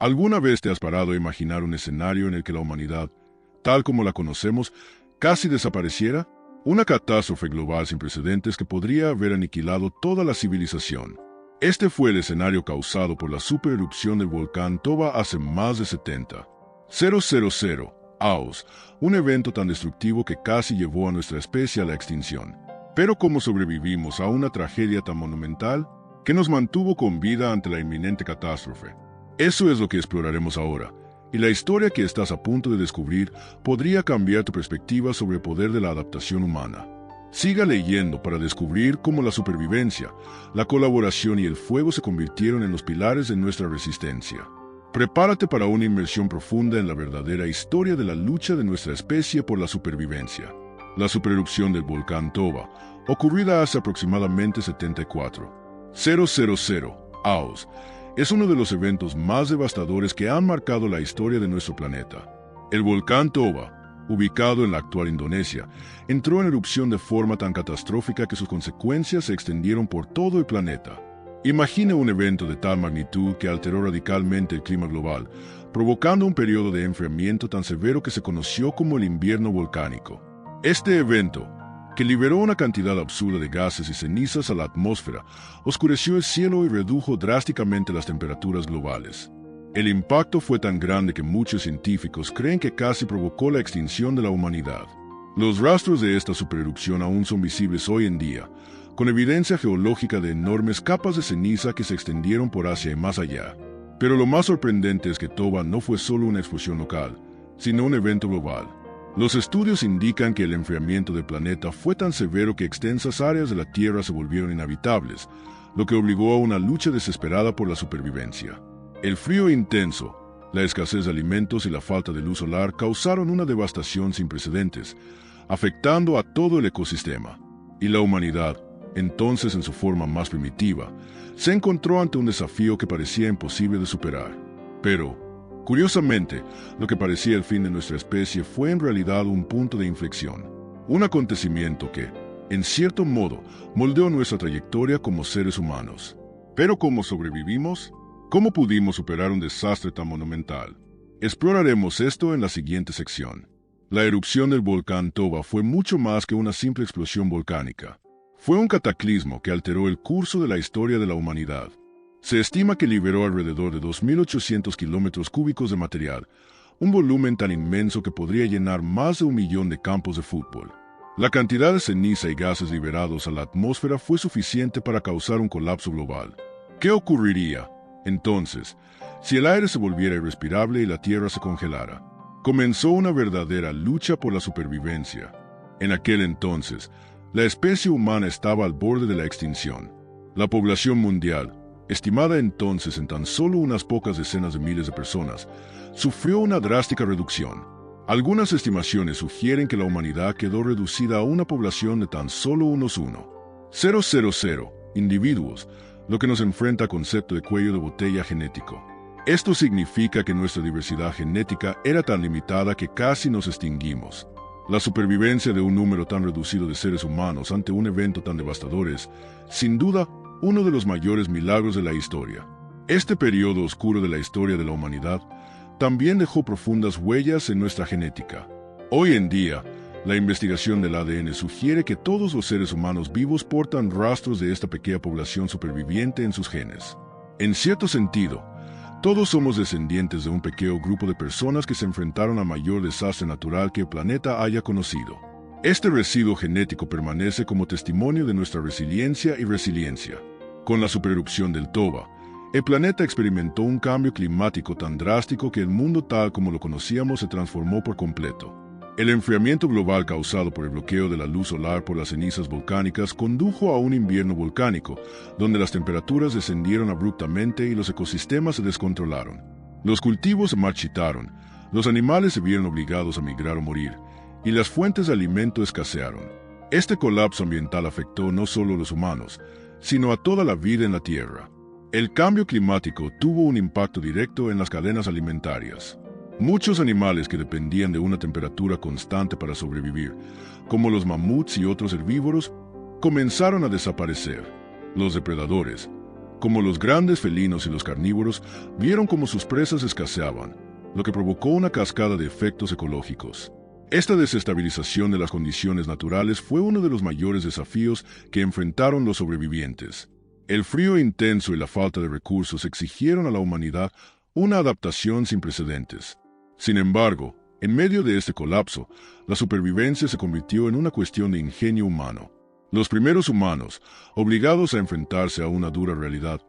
¿Alguna vez te has parado a imaginar un escenario en el que la humanidad, tal como la conocemos, casi desapareciera? Una catástrofe global sin precedentes que podría haber aniquilado toda la civilización. Este fue el escenario causado por la supererupción del volcán Toba hace más de 70,000 años, un evento tan destructivo que casi llevó a nuestra especie a la extinción. Pero ¿cómo sobrevivimos a una tragedia tan monumental que nos mantuvo con vida ante la inminente catástrofe? Eso es lo que exploraremos ahora, y la historia que estás a punto de descubrir podría cambiar tu perspectiva sobre el poder de la adaptación humana. Siga leyendo para descubrir cómo la supervivencia, la colaboración y el fuego se convirtieron en los pilares de nuestra resistencia. Prepárate para una inmersión profunda en la verdadera historia de la lucha de nuestra especie por la supervivencia. La supererupción del volcán Toba, ocurrida hace aproximadamente 74,000 años, es uno de los eventos más devastadores que han marcado la historia de nuestro planeta. El volcán Toba, ubicado en la actual Indonesia, entró en erupción de forma tan catastrófica que sus consecuencias se extendieron por todo el planeta. Imagine un evento de tal magnitud que alteró radicalmente el clima global, provocando un periodo de enfriamiento tan severo que se conoció como el invierno volcánico. Este evento, que liberó una cantidad absurda de gases y cenizas a la atmósfera, oscureció el cielo y redujo drásticamente las temperaturas globales. El impacto fue tan grande que muchos científicos creen que casi provocó la extinción de la humanidad. Los rastros de esta supererupción aún son visibles hoy en día, con evidencia geológica de enormes capas de ceniza que se extendieron por Asia y más allá. Pero lo más sorprendente es que Toba no fue solo una explosión local, sino un evento global. Los estudios indican que el enfriamiento del planeta fue tan severo que extensas áreas de la Tierra se volvieron inhabitables, lo que obligó a una lucha desesperada por la supervivencia. El frío intenso, la escasez de alimentos y la falta de luz solar causaron una devastación sin precedentes, afectando a todo el ecosistema. Y la humanidad, entonces en su forma más primitiva, se encontró ante un desafío que parecía imposible de superar. Pero, curiosamente, lo que parecía el fin de nuestra especie fue en realidad un punto de inflexión, un acontecimiento que, en cierto modo, moldeó nuestra trayectoria como seres humanos. Pero ¿cómo sobrevivimos? ¿Cómo pudimos superar un desastre tan monumental? Exploraremos esto en la siguiente sección. La erupción del volcán Toba fue mucho más que una simple explosión volcánica. Fue un cataclismo que alteró el curso de la historia de la humanidad. Se estima que liberó alrededor de 2.800 kilómetros cúbicos de material, un volumen tan inmenso que podría llenar más de 1 millón de campos de fútbol. La cantidad de ceniza y gases liberados a la atmósfera fue suficiente para causar un colapso global. ¿Qué ocurriría, entonces, si el aire se volviera irrespirable y la Tierra se congelara? Comenzó una verdadera lucha por la supervivencia. En aquel entonces, la especie humana estaba al borde de la extinción. La población mundial, estimada entonces en tan solo unas pocas decenas de miles de personas, sufrió una drástica reducción. Algunas estimaciones sugieren que la humanidad quedó reducida a una población de tan solo unos 1,000 individuos, lo que nos enfrenta al concepto de cuello de botella genético. Esto significa que nuestra diversidad genética era tan limitada que casi nos extinguimos. La supervivencia de un número tan reducido de seres humanos ante un evento tan devastador es, sin duda, uno de los mayores milagros de la historia. Este periodo oscuro de la historia de la humanidad también dejó profundas huellas en nuestra genética. Hoy en día, la investigación del ADN sugiere que todos los seres humanos vivos portan rastros de esta pequeña población superviviente en sus genes. En cierto sentido, todos somos descendientes de un pequeño grupo de personas que se enfrentaron al mayor desastre natural que el planeta haya conocido. Este residuo genético permanece como testimonio de nuestra resiliencia. Con la supererupción del Toba, el planeta experimentó un cambio climático tan drástico que el mundo tal como lo conocíamos se transformó por completo. El enfriamiento global causado por el bloqueo de la luz solar por las cenizas volcánicas condujo a un invierno volcánico, donde las temperaturas descendieron abruptamente y los ecosistemas se descontrolaron. Los cultivos se marchitaron, los animales se vieron obligados a migrar o morir, y las fuentes de alimento escasearon. Este colapso ambiental afectó no solo a los humanos, sino a toda la vida en la Tierra. El cambio climático tuvo un impacto directo en las cadenas alimentarias. Muchos animales que dependían de una temperatura constante para sobrevivir, como los mamuts y otros herbívoros, comenzaron a desaparecer. Los depredadores, como los grandes felinos y los carnívoros vieron cómo sus presas escaseaban, lo que provocó una cascada de efectos ecológicos. Esta desestabilización de las condiciones naturales fue uno de los mayores desafíos que enfrentaron los sobrevivientes. El frío intenso y la falta de recursos exigieron a la humanidad una adaptación sin precedentes. Sin embargo, en medio de este colapso, la supervivencia se convirtió en una cuestión de ingenio humano. Los primeros humanos, obligados a enfrentarse a una dura realidad,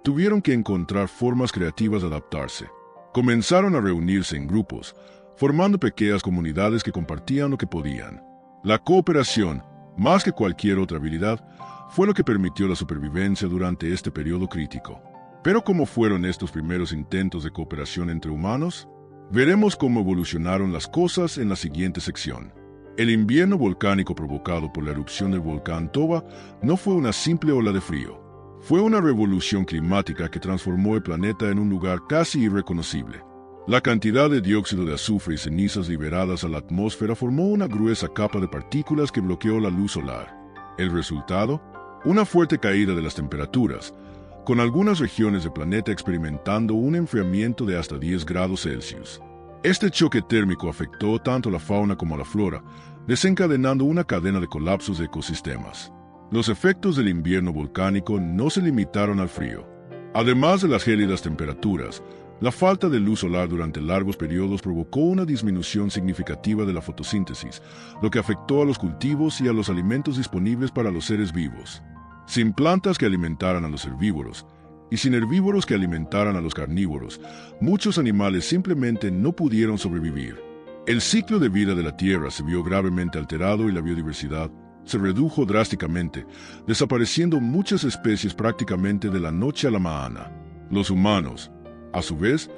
tuvieron que encontrar formas creativas de adaptarse. Comenzaron a reunirse en grupos, formando pequeñas comunidades que compartían lo que podían. La cooperación, más que cualquier otra habilidad, fue lo que permitió la supervivencia durante este periodo crítico. Pero ¿cómo fueron estos primeros intentos de cooperación entre humanos? Veremos cómo evolucionaron las cosas en la siguiente sección. El invierno volcánico provocado por la erupción del volcán Toba no fue una simple ola de frío. Fue una revolución climática que transformó el planeta en un lugar casi irreconocible. La cantidad de dióxido de azufre y cenizas liberadas a la atmósfera formó una gruesa capa de partículas que bloqueó la luz solar. El resultado, una fuerte caída de las temperaturas, con algunas regiones del planeta experimentando un enfriamiento de hasta 10 grados Celsius. Este choque térmico afectó tanto la fauna como la flora, desencadenando una cadena de colapsos de ecosistemas. Los efectos del invierno volcánico no se limitaron al frío. Además de las gélidas temperaturas, la falta de luz solar durante largos periodos provocó una disminución significativa de la fotosíntesis, lo que afectó a los cultivos y a los alimentos disponibles para los seres vivos. Sin plantas que alimentaran a los herbívoros, y sin herbívoros que alimentaran a los carnívoros, muchos animales simplemente no pudieron sobrevivir. El ciclo de vida de la Tierra se vio gravemente alterado y la biodiversidad se redujo drásticamente, desapareciendo muchas especies prácticamente de la noche a la mañana. Los humanos, a su vez,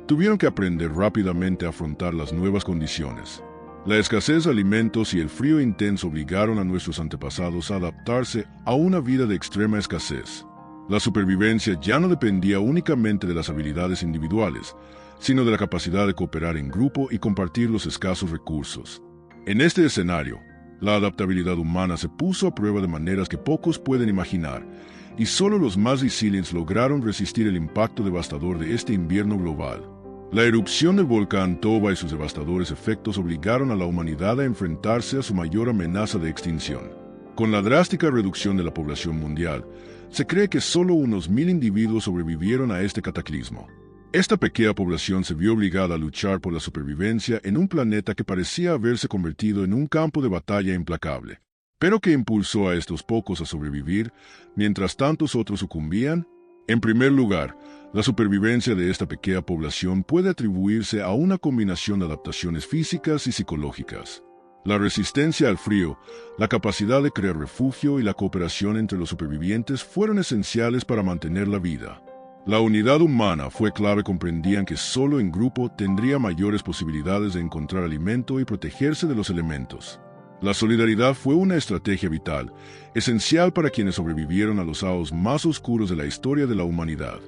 tuvieron que aprender rápidamente a afrontar las nuevas condiciones. La escasez de alimentos y el frío intenso obligaron a nuestros antepasados a adaptarse a una vida de extrema escasez. La supervivencia ya no dependía únicamente de las habilidades individuales, sino de la capacidad de cooperar en grupo y compartir los escasos recursos. En este escenario, la adaptabilidad humana se puso a prueba de maneras que pocos pueden imaginar, y solo los más resilientes lograron resistir el impacto devastador de este invierno global. La erupción del volcán Toba y sus devastadores efectos obligaron a la humanidad a enfrentarse a su mayor amenaza de extinción. Con la drástica reducción de la población mundial, se cree que solo unos 1000 individuos sobrevivieron a este cataclismo. Esta pequeña población se vio obligada a luchar por la supervivencia en un planeta que parecía haberse convertido en un campo de batalla implacable, pero que impulsó a estos pocos a sobrevivir, mientras tantos otros sucumbían. En primer lugar, la supervivencia de esta pequeña población puede atribuirse a una combinación de adaptaciones físicas y psicológicas. La resistencia al frío, la capacidad de crear refugio y la cooperación entre los supervivientes fueron esenciales para mantener la vida. La unidad humana fue clave. Comprendían que solo en grupo tendría mayores posibilidades de encontrar alimento y protegerse de los elementos. La solidaridad fue una estrategia vital, esencial para quienes sobrevivieron a los años más oscuros de la historia de la humanidad.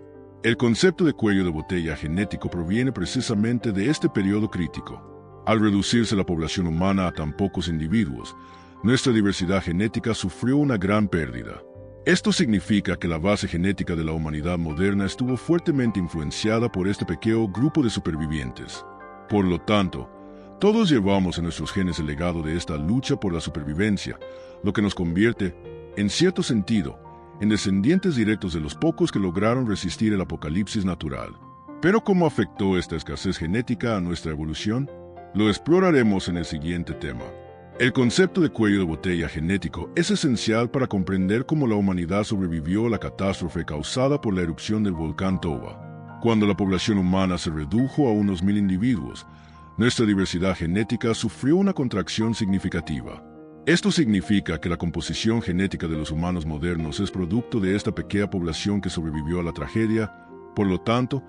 El concepto de cuello de botella genético proviene precisamente de este periodo crítico. Al reducirse la población humana a tan pocos individuos, nuestra diversidad genética sufrió una gran pérdida. Esto significa que la base genética de la humanidad moderna estuvo fuertemente influenciada por este pequeño grupo de supervivientes. Por lo tanto, todos llevamos en nuestros genes el legado de esta lucha por la supervivencia, lo que nos convierte, en cierto sentido, en descendientes directos de los pocos que lograron resistir el apocalipsis natural. Pero ¿cómo afectó esta escasez genética a nuestra evolución? Lo exploraremos en el siguiente tema. El concepto de cuello de botella genético es esencial para comprender cómo la humanidad sobrevivió a la catástrofe causada por la erupción del volcán Toba. Cuando la población humana se redujo a unos 1000 individuos, nuestra diversidad genética sufrió una contracción significativa. Esto significa que la composición genética de los humanos modernos es producto de esta pequeña población que sobrevivió a la tragedia. Por lo tanto,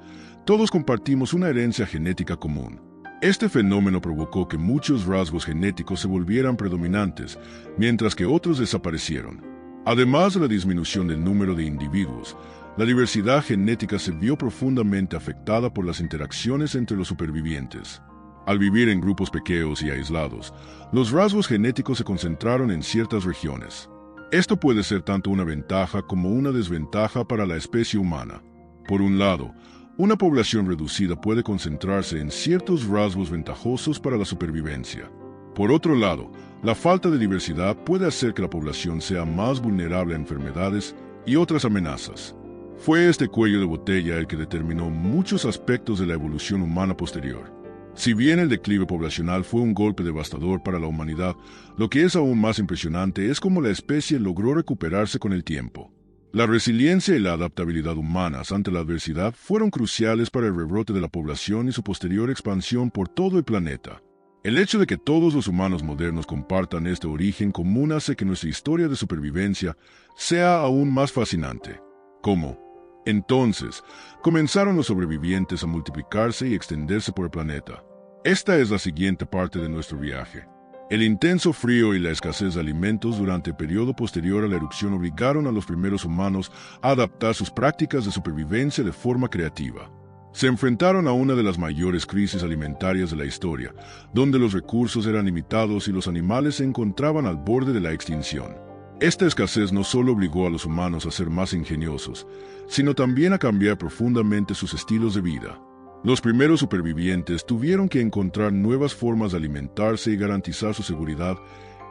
todos compartimos una herencia genética común. Este fenómeno provocó que muchos rasgos genéticos se volvieran predominantes, mientras que otros desaparecieron. Además de la disminución del número de individuos, la diversidad genética se vio profundamente afectada por las interacciones entre los supervivientes. Al vivir en grupos pequeños y aislados, los rasgos genéticos se concentraron en ciertas regiones. Esto puede ser tanto una ventaja como una desventaja para la especie humana. Por un lado, una población reducida puede concentrarse en ciertos rasgos ventajosos para la supervivencia. Por otro lado, la falta de diversidad puede hacer que la población sea más vulnerable a enfermedades y otras amenazas. Fue este cuello de botella el que determinó muchos aspectos de la evolución humana posterior. Si bien el declive poblacional fue un golpe devastador para la humanidad, lo que es aún más impresionante es cómo la especie logró recuperarse con el tiempo. La resiliencia y la adaptabilidad humanas ante la adversidad fueron cruciales para el rebrote de la población y su posterior expansión por todo el planeta. El hecho de que todos los humanos modernos compartan este origen común hace que nuestra historia de supervivencia sea aún más fascinante. ¿Cómo? Entonces, comenzaron los sobrevivientes a multiplicarse y extenderse por el planeta. Esta es la siguiente parte de nuestro viaje. El intenso frío y la escasez de alimentos durante el periodo posterior a la erupción obligaron a los primeros humanos a adaptar sus prácticas de supervivencia de forma creativa. Se enfrentaron a una de las mayores crisis alimentarias de la historia, donde los recursos eran limitados y los animales se encontraban al borde de la extinción. Esta escasez no solo obligó a los humanos a ser más ingeniosos, sino también a cambiar profundamente sus estilos de vida. Los primeros supervivientes tuvieron que encontrar nuevas formas de alimentarse y garantizar su seguridad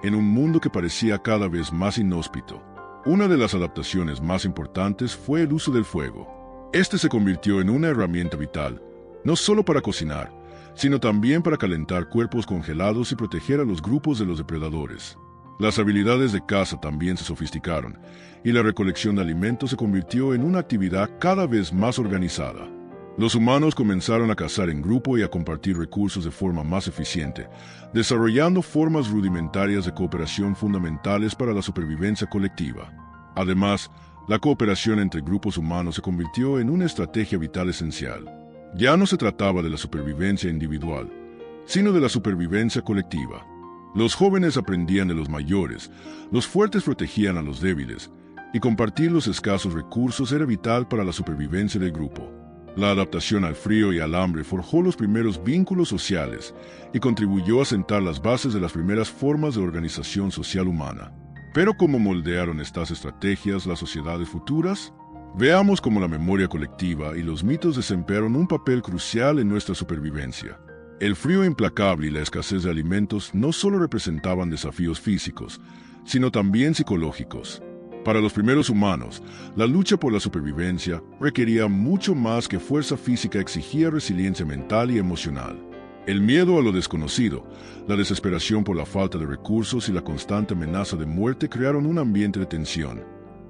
en un mundo que parecía cada vez más inhóspito. Una de las adaptaciones más importantes fue el uso del fuego. Este se convirtió en una herramienta vital, no solo para cocinar, sino también para calentar cuerpos congelados y proteger a los grupos de los depredadores. Las habilidades de caza también se sofisticaron, y la recolección de alimentos se convirtió en una actividad cada vez más organizada. Los humanos comenzaron a cazar en grupo y a compartir recursos de forma más eficiente, desarrollando formas rudimentarias de cooperación fundamentales para la supervivencia colectiva. Además, la cooperación entre grupos humanos se convirtió en una estrategia vital esencial. Ya no se trataba de la supervivencia individual, sino de la supervivencia colectiva. Los jóvenes aprendían de los mayores, los fuertes protegían a los débiles, y compartir los escasos recursos era vital para la supervivencia del grupo. La adaptación al frío y al hambre forjó los primeros vínculos sociales y contribuyó a sentar las bases de las primeras formas de organización social humana. Pero ¿cómo moldearon estas estrategias las sociedades futuras? Veamos cómo la memoria colectiva y los mitos desempeñaron un papel crucial en nuestra supervivencia. El frío implacable y la escasez de alimentos no solo representaban desafíos físicos, sino también psicológicos. Para los primeros humanos, la lucha por la supervivencia requería mucho más que fuerza física, exigía resiliencia mental y emocional. El miedo a lo desconocido, la desesperación por la falta de recursos y la constante amenaza de muerte crearon un ambiente de tensión,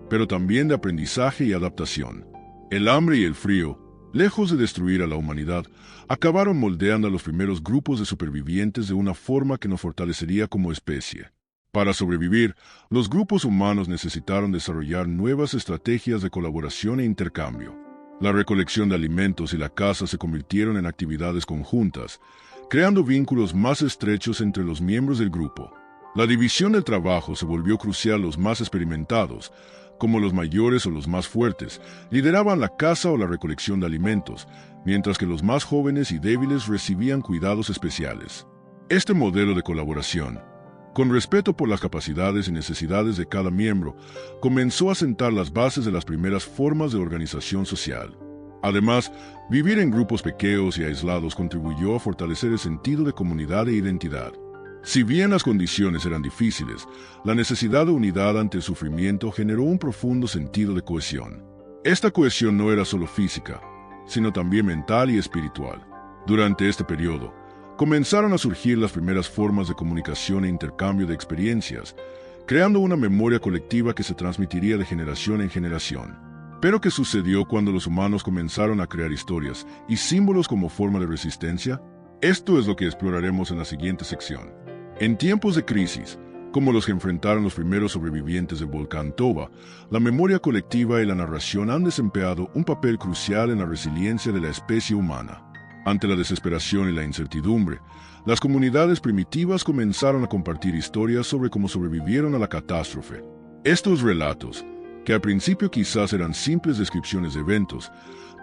pero también de aprendizaje y adaptación. El hambre y el frío, lejos de destruir a la humanidad, acabaron moldeando a los primeros grupos de supervivientes de una forma que nos fortalecería como especie. Para sobrevivir, los grupos humanos necesitaron desarrollar nuevas estrategias de colaboración e intercambio. La recolección de alimentos y la caza se convirtieron en actividades conjuntas, creando vínculos más estrechos entre los miembros del grupo. La división del trabajo se volvió crucial. Los más experimentados, como los mayores o los más fuertes, lideraban la caza o la recolección de alimentos, mientras que los más jóvenes y débiles recibían cuidados especiales. Este modelo de colaboración, con respeto por las capacidades y necesidades de cada miembro, comenzó a sentar las bases de las primeras formas de organización social. Además, vivir en grupos pequeños y aislados contribuyó a fortalecer el sentido de comunidad e identidad. Si bien las condiciones eran difíciles, la necesidad de unidad ante el sufrimiento generó un profundo sentido de cohesión. Esta cohesión no era solo física, sino también mental y espiritual. Durante este periodo, comenzaron a surgir las primeras formas de comunicación e intercambio de experiencias, creando una memoria colectiva que se transmitiría de generación en generación. ¿Pero qué sucedió cuando los humanos comenzaron a crear historias y símbolos como forma de resistencia? Esto es lo que exploraremos en la siguiente sección. En tiempos de crisis, como los que enfrentaron los primeros sobrevivientes del volcán Toba, la memoria colectiva y la narración han desempeñado un papel crucial en la resiliencia de la especie humana. Ante la desesperación y la incertidumbre, las comunidades primitivas comenzaron a compartir historias sobre cómo sobrevivieron a la catástrofe. Estos relatos, que al principio quizás eran simples descripciones de eventos,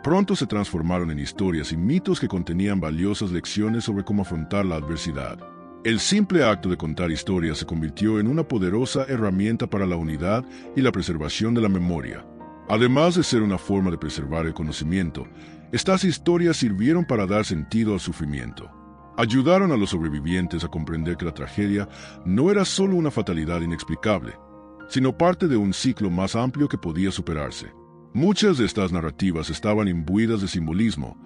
pronto se transformaron en historias y mitos que contenían valiosas lecciones sobre cómo afrontar la adversidad. El simple acto de contar historias se convirtió en una poderosa herramienta para la unidad y la preservación de la memoria. Además de ser una forma de preservar el conocimiento, estas historias sirvieron para dar sentido al sufrimiento. Ayudaron a los sobrevivientes a comprender que la tragedia no era solo una fatalidad inexplicable, sino parte de un ciclo más amplio que podía superarse. Muchas de estas narrativas estaban imbuidas de simbolismo,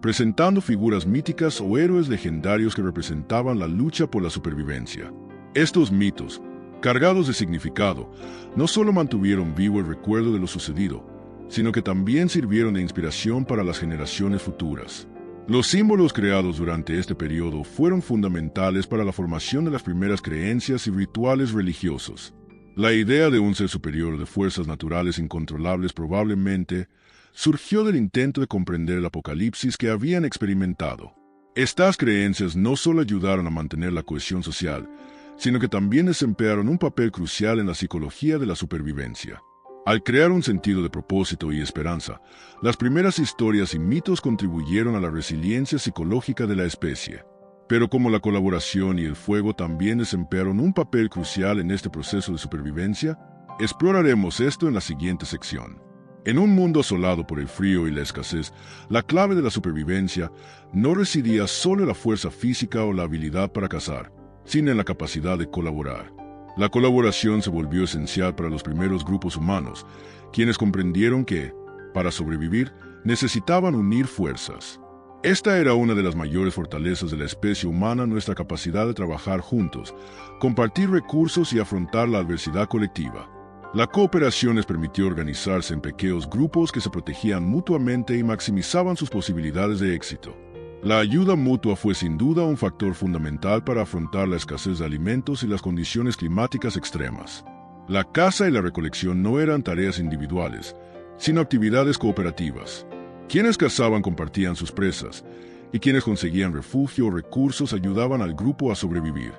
presentando figuras míticas o héroes legendarios que representaban la lucha por la supervivencia. Estos mitos, cargados de significado, no solo mantuvieron vivo el recuerdo de lo sucedido, sino que también sirvieron de inspiración para las generaciones futuras. Los símbolos creados durante este periodo fueron fundamentales para la formación de las primeras creencias y rituales religiosos. La idea de un ser superior de fuerzas naturales incontrolables probablemente surgió del intento de comprender el apocalipsis que habían experimentado. Estas creencias no solo ayudaron a mantener la cohesión social, sino que también desempeñaron un papel crucial en la psicología de la supervivencia. Al crear un sentido de propósito y esperanza, las primeras historias y mitos contribuyeron a la resiliencia psicológica de la especie. Pero como la colaboración y el fuego también desempeñaron un papel crucial en este proceso de supervivencia, exploraremos esto en la siguiente sección. En un mundo asolado por el frío y la escasez, la clave de la supervivencia no residía solo en la fuerza física o la habilidad para cazar, sino en la capacidad de colaborar. La colaboración se volvió esencial para los primeros grupos humanos, quienes comprendieron que, para sobrevivir, necesitaban unir fuerzas. Esta era una de las mayores fortalezas de la especie humana, nuestra capacidad de trabajar juntos, compartir recursos y afrontar la adversidad colectiva. La cooperación les permitió organizarse en pequeños grupos que se protegían mutuamente y maximizaban sus posibilidades de éxito. La ayuda mutua fue sin duda un factor fundamental para afrontar la escasez de alimentos y las condiciones climáticas extremas. La caza y la recolección no eran tareas individuales, sino actividades cooperativas. Quienes cazaban compartían sus presas, y quienes conseguían refugio o recursos ayudaban al grupo a sobrevivir.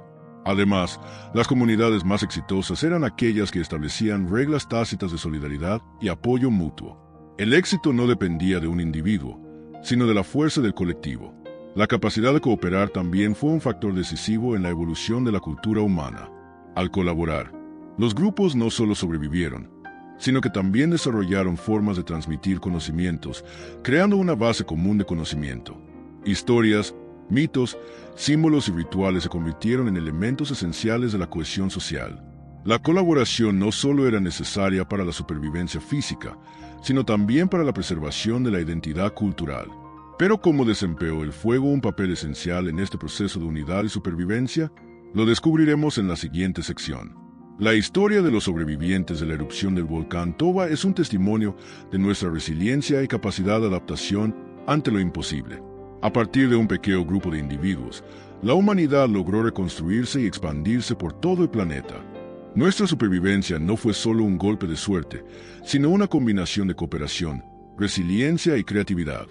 Además, las comunidades más exitosas eran aquellas que establecían reglas tácitas de solidaridad y apoyo mutuo. El éxito no dependía de un individuo, sino de la fuerza del colectivo. La capacidad de cooperar también fue un factor decisivo en la evolución de la cultura humana. Al colaborar, los grupos no solo sobrevivieron, sino que también desarrollaron formas de transmitir conocimientos, creando una base común de conocimiento. Historias, mitos, símbolos y rituales se convirtieron en elementos esenciales de la cohesión social. La colaboración no solo era necesaria para la supervivencia física, sino también para la preservación de la identidad cultural. Pero ¿cómo desempeñó el fuego un papel esencial en este proceso de unidad y supervivencia? Lo descubriremos en la siguiente sección. La historia de los sobrevivientes de la erupción del volcán Toba es un testimonio de nuestra resiliencia y capacidad de adaptación ante lo imposible. A partir de un pequeño grupo de individuos, la humanidad logró reconstruirse y expandirse por todo el planeta. Nuestra supervivencia no fue solo un golpe de suerte, sino una combinación de cooperación, resiliencia y creatividad.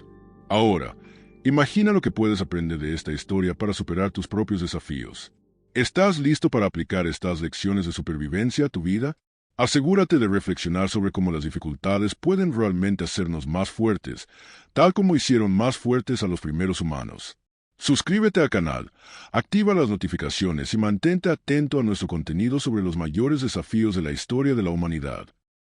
Ahora, imagina lo que puedes aprender de esta historia para superar tus propios desafíos. ¿Estás listo para aplicar estas lecciones de supervivencia a tu vida? Asegúrate de reflexionar sobre cómo las dificultades pueden realmente hacernos más fuertes, tal como hicieron más fuertes a los primeros humanos. Suscríbete al canal, activa las notificaciones y mantente atento a nuestro contenido sobre los mayores desafíos de la historia de la humanidad.